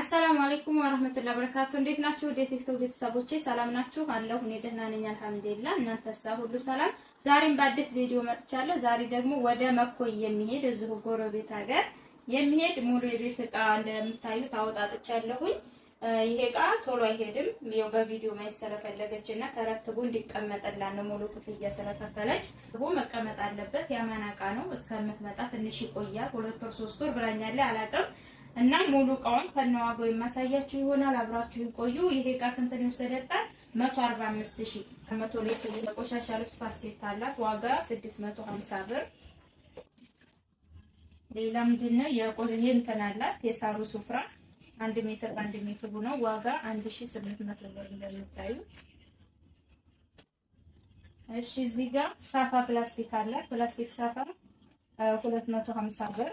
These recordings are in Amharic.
አሰላሙ አለይኩም ወራህመቱላሂ ወበረካቱ። እንዴት ናችሁ? እንዴት ቲክቶክ ቤተሰቦቼ ሰላም ናችሁ? አለሁ እኔ ደህና ነኝ አልሐምዱሊላህ። እናንተሳ ሁሉ ሰላም? ዛሬም በአዲስ ቪዲዮ መጥቻለሁ። ዛሬ ደግሞ ወደ መኮይ የሚሄድ እዚሁ ጎረቤት ሀገር የሚሄድ ሙሉ የቤት እቃ እንደምታዩት አወጣጥቻለሁኝ። ይሄ እቃ ቶሎ አይሄድም። ያው በቪዲዮ ማየት ስለፈለገችና ተረትቦ እንዲቀመጥላት ነው። ሙሉ ክፍያ ስለከፈለች መቀመጥ አለበት። ያማና እቃ ነው። እስከምትመጣ ትንሽ ይቆያል። 2 ወር 3 ወር ብላኛለች። አላውቅም እና ሙሉ እቃውን ከነዋጋው የማሳያችሁ ይሆናል። አብራችሁ ይቆዩ። ይሄ እቃ ስንት ነው የወሰደባት? 145,000 ከ100 ሊትር የቆሻሻ ልብስ ፓስኬት አላት። ዋጋ 650 ብር። ሌላ ምንድነው የቆርዬ እንትን አላት። የሳሩ ሱፍራ 1 ሜትር በ1 ሜትር ነው። ዋጋ 1800 ብር እንደምታዩ። እሺ እዚህ ጋር ሳፋ ፕላስቲክ አላት። ፕላስቲክ ሳፋ 250 ብር።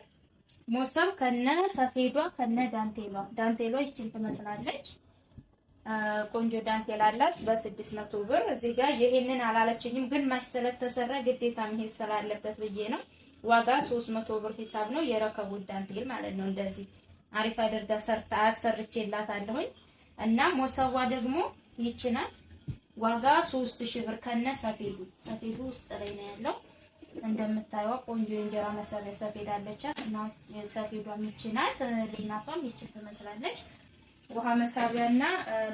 ሞሰብ ከነ ሰፌዷ ከነ ዳንቴሏ ይችን ትመስላለች። ቆንጆ ዳንቴል አላት በ600 ብር። እዚህ ጋር ይሄንን አላለችኝም፣ ግን ማሽ ስለተሰራ ግዴታ መሄድ ስላለበት ብዬ ነው። ዋጋ 300 ብር ሂሳብ ነው። የረከቡት ዳንቴል ማለት ነው። እንደዚህ አሪፍ አድርጋ ሰርታ አሰርቼላታለሁኝ። እና ሞሰቧ ደግሞ ይችናት። ዋጋ 3000 ብር ከነ ሰፌዱ ውስጥ ላይ ነው ያለው። እንደምታዩዋ ቆንጆ የእንጀራ መሰሪያ ሰፌድ አለቻት እና ሰፌዷ ይችናት። ልናቷም ይችን ትመስላለች። ውሃ መሳቢያና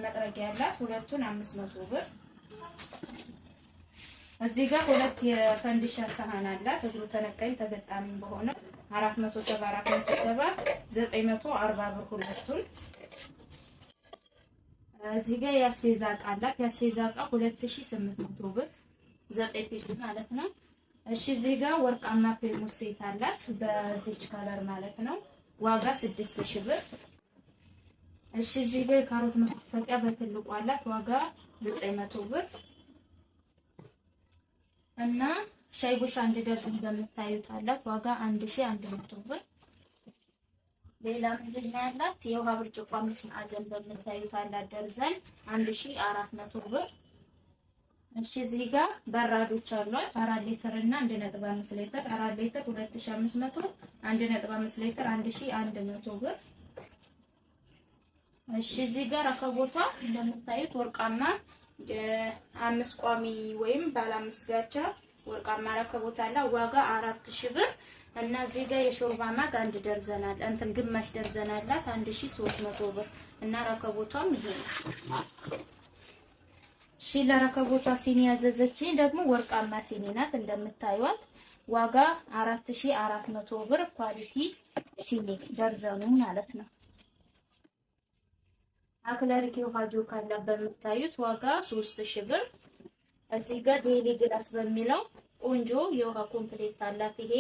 መጥረጊያ ያላት ሁለቱን 500 ብር። እዚህ ጋር ሁለት የፈንዲሻ ሰሃን አላት። እግሩ ተነቃኝ ተገጣሚ በሆነ 470 940 ብር ሁለቱን። እዚህ ጋር ያስፌዛ እቃ አላት። ያስፌዛ እቃ 2800 ብር 9 ፒስ ማለት ነው። እሺ እዚህ ጋር ወርቃማ ፔርሙስ ሴት አላት በዚች ከለር ማለት ነው። ዋጋ 6000 ብር። እሺ እዚህ ጋር የካሮት መፈቂያ በትልቁ አላት። ዋጋ 900 ብር እና ሻይ ቡሽ አንድ ደርዘን በምታዩት አላት። ዋጋ 1100 ብር። ሌላ ምንድን ነው ያላት? የውሃ ብርጭቆ 5 ማዕዘን በምታዩት አላት ደርዘን 1400 ብር። እሺ እዚህ ጋር በራዶች አሏት 4 ሊትር እና 1.5 ሊትር 4 ሊትር 2500 1.5 ሊትር 1100 ብር። እሺ እዚህ ጋር ረከቦቷ እንደምታዩት ወርቃማ 5 ቋሚ ወይም ባለ 5 ጋቻ ወርቃማ ረከቦት አለ። ዋጋ 4000 ብር። እና እዚህ ጋር የሾርባ ማግ አንድ ደርዘን አለ እንትን ግማሽ ደርዘን አላት 1300 ብር። እና ረከቦቷም ይሄ ነው። እሺ ለረከቦቷ ሲኒ ያዘዘችኝ ደግሞ ወርቃማ ሲኒ ናት እንደምታዩት። ዋጋ 4400 ብር። ኳሊቲ ሲኒ ደርዘኑ ማለት ነው። አክለሪክ የውሃ ጆክ አላት በምታዩት ዋጋ 3000 ብር። እዚህ ጋር ዴሊ ግላስ በሚለው ቆንጆ የውሃ ኮምፕሌት አላት። ይሄ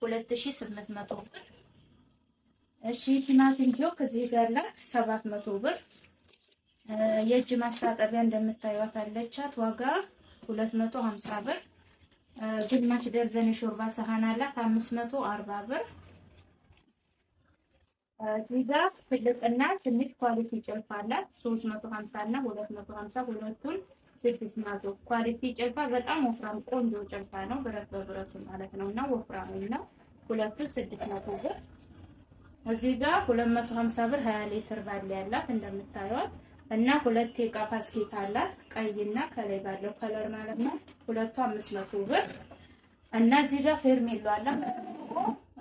2800 ብር። እሺ ቲማቲም ጆክ እዚህ ጋር አላት 700 ብር። የእጅ ማስታጠቢያ እንደምታዩት አለቻት። ዋጋ 250 ብር። ግማሽ ደርዘን የሾርባ ሰሃን አላት 540 ብር። እዚህ ጋር ትልቅና ትንሽ ኳሊቲ ጭልፋ አላት 350 እና 250 ሁለቱን 600። ኳሊቲ ጭልፋ በጣም ወፍራም ቆንጆ ጭልፋ ነው። ብረት በብረቱ ማለት ነውና ወፍራም ነው። ሁለቱን 600 ብር። እዚህ ጋር 250 ብር 20 ሊትር ባለ ያላት እንደምታዩት እና ሁለት የእቃ ፓስኬት አላት ቀይና ከላይ ባለው ከለር ማለት ነው። ሁለቱ 500 ብር። እና እዚህ ጋር ፌርሜሎ አላት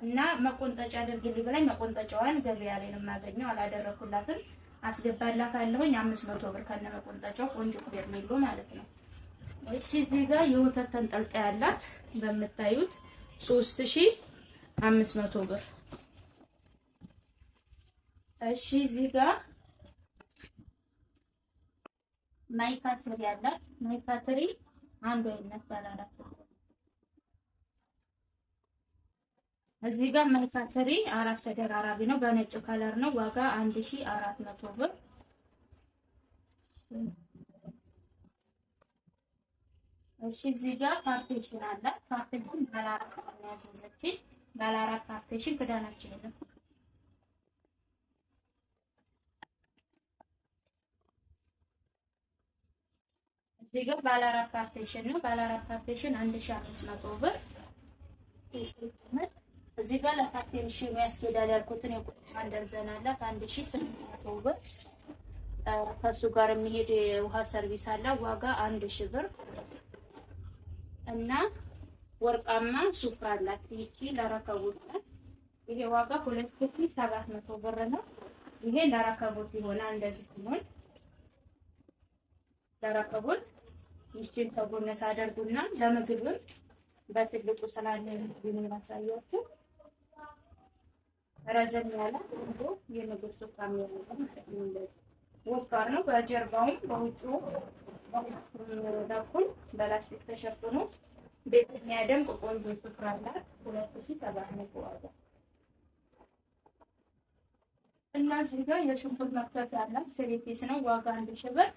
እና መቆንጠጫ አድርግልኝ ብላኝ መቆንጠጫዋን ገበያ ላይ ነው የማገኘው። አላደረኩላትም። አስገባላታለሁኝ 500 ብር ከነ መቆንጠጫው ቆንጆ ፌርሜሎ ማለት ነው። እሺ እዚህ ጋር የወተት ተንጠልጣይ አላት በምታዩት 3500 ብር። እሺ እዚህ ጋር ማይካትሪ አላት። ማይካትሪ አንዱ አይነት ባላላት። እዚህ ጋር ማይካትሪ 4 ተደራራቢ ነው በነጭ ከለር ነው። ዋጋ 1400 ብር። እሺ እዚህ ጋር ፓርቲሽን አላት። ፓርቲሽን ባለ 4 ነው ያዘዘችኝ። ባለ 4 ፓርቲሽን ክዳናችን ነው። እዚህ ጋር ባለ 4 ፓርቲሽን ነው። ባለ 4 ፓርቲሽን 1500 ብር። እዚህ ጋር ለፓርቴንሽኑ ያስኬዳል ያልኩትን የቁጥር ደርዘን አላት 1800 ብር። ከሱ ጋር የሚሄድ የውሃ ሰርቪስ አለ ዋጋ 1000 ብር እና ወርቃማ ሱፍራ አላት። ይቺ ለረከቡት ይሄ ዋጋ 2700 ብር ነው። ይሄ ለረከቡት ይሆናል። እንደዚህ ሲሆን ለረከቡት ይቺን ተጎነት አደርጉና ለምግብም በትልቁ ስላለ ነው ማሳያችሁ። ረዘም ያለ የምግብ ሱፍራ ነው ማለት ነው። ወፍራም ነው። በጀርባውም በውጭው በኩል በላስቲክ ተሸፍኖ ቤት የሚያደምቅ ቆንጆ ሱፍራ አላት 2700 ዋጋ። እና እዚህ ጋር የሽንኩርት መክተፊያ አላት ሴሌቴስ ነው ዋጋ 1000 ብር።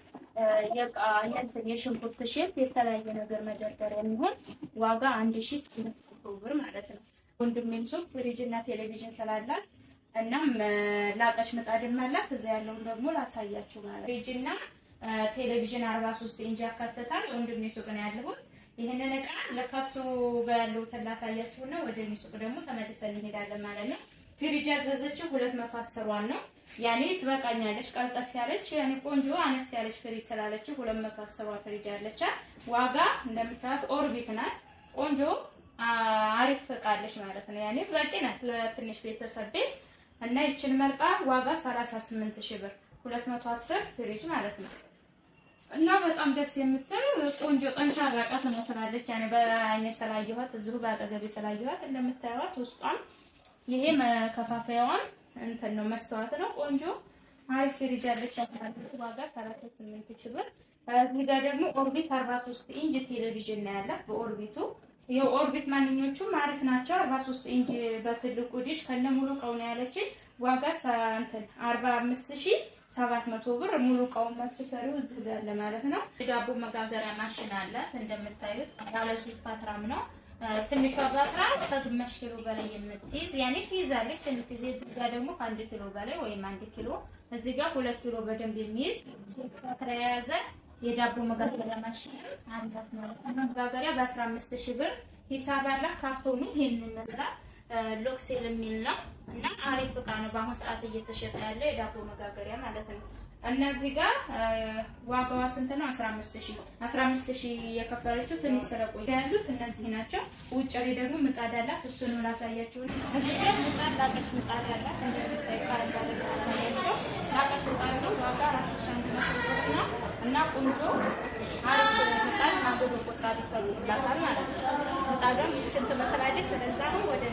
የሽንኩርት ሼፍ የተለያየ ነገር መደርደሪያ የሚሆን ዋጋ 1800 ብር ማለት ነው። ወንድሜም ሱቅ ፍሪጅ እና ቴሌቪዥን ስላላት እናም ላቀሽ ምጣድም አላት። እዛ ያለውን ደግሞ ላሳያችሁ ማለት ፍሪጅ እና ቴሌቪዥን 43 ኢንች ያካትታል። ወንድሜ ሱቅ ነው ያለሁት። ይሄንን እቃ ለካሱ ጋር ያለውትን ላሳያችሁና ወደ እኔ ሱቅ ደግሞ ተመልሰን እንሄዳለን ማለት ነው። ፍሪጅ ያዘዘችው 210 ነው። ያኔ ትበቃኛለች ቀልጠፍ ያለች ያኔ ቆንጆ አነስ ያለች ፍሪጅ ስላለችው 210 ፍሪጅ አለች። ዋጋ እንደምታዩት ኦርቢት ናት። ቆንጆ አሪፍ እቃለች ማለት ነው። ያኔ በቂ ናት ለትንሽ ቤተሰብ ቤት እና ይችን መርጣ ዋጋ 38000 ብር 210 ፍሪጅ ማለት ነው። እና በጣም ደስ የምትል ቆንጆ ጠንካራ እቃ ትመስላለች። ያኔ በአይኔ ስላየኋት እዚሁ በአጠገቤ ስላየኋት እንደምታዩት ውስጧም ይሄ መከፋፈያዋን እንትን ነው መስታወት ነው። ቆንጆ አሪፍ ፍሪጅ አለች ማለት ዋጋ 38000 ብር። እዚህ ጋር ደግሞ ኦርቢት 43 ኢንች ቴሌቪዥን ነው ያላት። በኦርቢቱ ይሄው ኦርቢት ማንኞቹም አሪፍ ናቸው። 43 ኢንች በትልቁ ዲሽ ከነሙሉ እቃው ነው ያለች ዋጋ 45700 ብር። ሙሉ እቃው ማስተሰሪው እዚህ ጋር አለ ማለት ነው። ዳቦ መጋገሪያ ማሽን አላት እንደምታዩት ባለ 3 ፓትራም ነው። ትንሿ ባትራ ከግማሽ ኪሎ በላይ የምትይዝ ያኔ ትይዛለች። እዚህ ጋር ደግሞ ከ1 ኪሎ በላይ ወይም 1 ኪሎ እዚህ ጋር 2 ኪሎ በደንብ የሚይዝ 3 ባትራ የያዘ የዳቦ መጋገሪያ ማሽን አላት ማለት ነው። መጋገሪያ በ15000 ብር ሂሳብ አላት። ካርቶኑ ይሄንን ይመስላል። ሎክሴል የሚል ነው እና አሪፍ እቃ ነው። በአሁን ሰዓት እየተሸጠ ያለ የዳቦ መጋገሪያ ማለት ነው። እነዚህ ጋር ዋጋዋ ስንት ነው? 15000 የከፈለችው ትንሽ ስለቆየ ያሉት እነዚህ ናቸው። ውጭ ላይ ደግሞ ምጣድ አላት። እሱን ላሳያችሁ። እዚህ ጋር ምጣድ ላቀሽ ምጣድ አላት። እንደምታዩ ካርዳለ ላሳያችሁ። ላቀሽ ምጣድ ነው ዋጋ 4100 ነው እና ቆንጆ አሪፍ ምጣድ ማገዶ ቆጣቢ ሰሩላታል ማለት ነው። ምጣዷም ይችን ትመስላለች። ስለዚህ አሁን ወደ